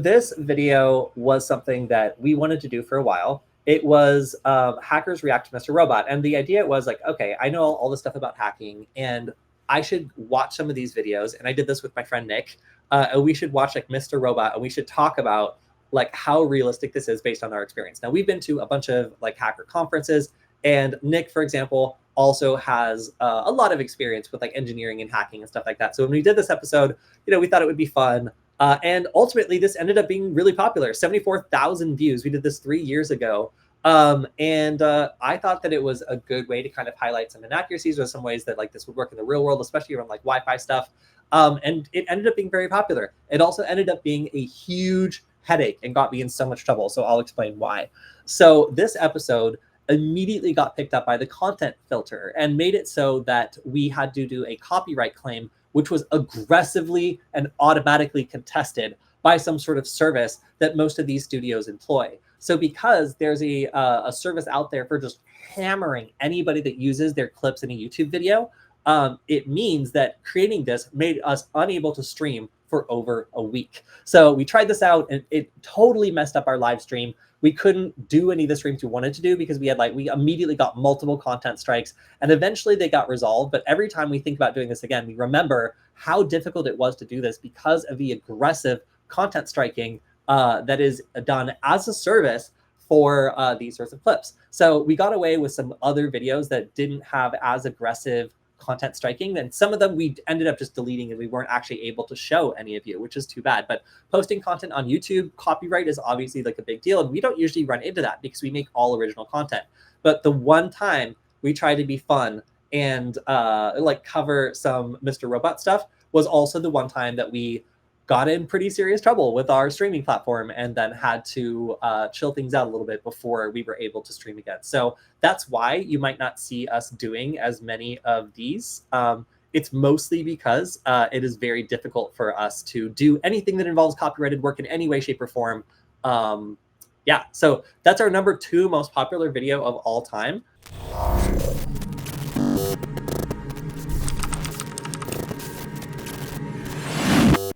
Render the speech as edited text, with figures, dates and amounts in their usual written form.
This video was something that we wanted to do for a while. It was hackers react to Mr. Robot. And the idea was like, okay, I know all this stuff about hacking and I should watch some of these videos. And I did this with my friend Nick. And we should watch like Mr. Robot and we should talk about like how realistic this is based on our experience. Now we've been to a bunch of like hacker conferences, and Nick, for example, also has a lot of experience with like engineering and hacking and stuff like that. So when we did this episode, we thought it would be fun. And ultimately, this ended up being really popular. 74,000 views. We did this 3 years ago. I thought that it was a good way to kind of highlight some inaccuracies or some ways that like this would work in the real world, especially around like Wi-Fi stuff. And it ended up being very popular. It also ended up being a huge headache and got me in so much trouble. So I'll explain why. So this episode immediately got picked up by the content filter and made it so that we had to do a copyright claim, which was aggressively and automatically contested by some sort of service that most of these studios employ. So because there's a service out there for just hammering anybody that uses their clips in a YouTube video, it means that creating this made us unable to stream for over a week. So we tried this out and it totally messed up our live stream. We couldn't do any of the streams we wanted to do because we immediately got multiple content strikes, and eventually they got resolved. But every time we think about doing this again, we remember how difficult it was to do this because of the aggressive content striking that is done as a service for these sorts of clips. So we got away with some other videos that didn't have as aggressive content striking, and some of them we ended up just deleting and we weren't actually able to show any of you, which is too bad. But posting content on YouTube, copyright is obviously like a big deal, and we don't usually run into that because we make all original content. But the one time we try to be fun and like cover some Mr. Robot stuff was also the one time that we got in pretty serious trouble with our streaming platform and then had to chill things out a little bit before we were able to stream again. So that's why you might not see us doing as many of these. It's mostly because it is very difficult for us to do anything that involves copyrighted work in any way, shape, or form. Yeah, so that's our #2 most popular video of all time.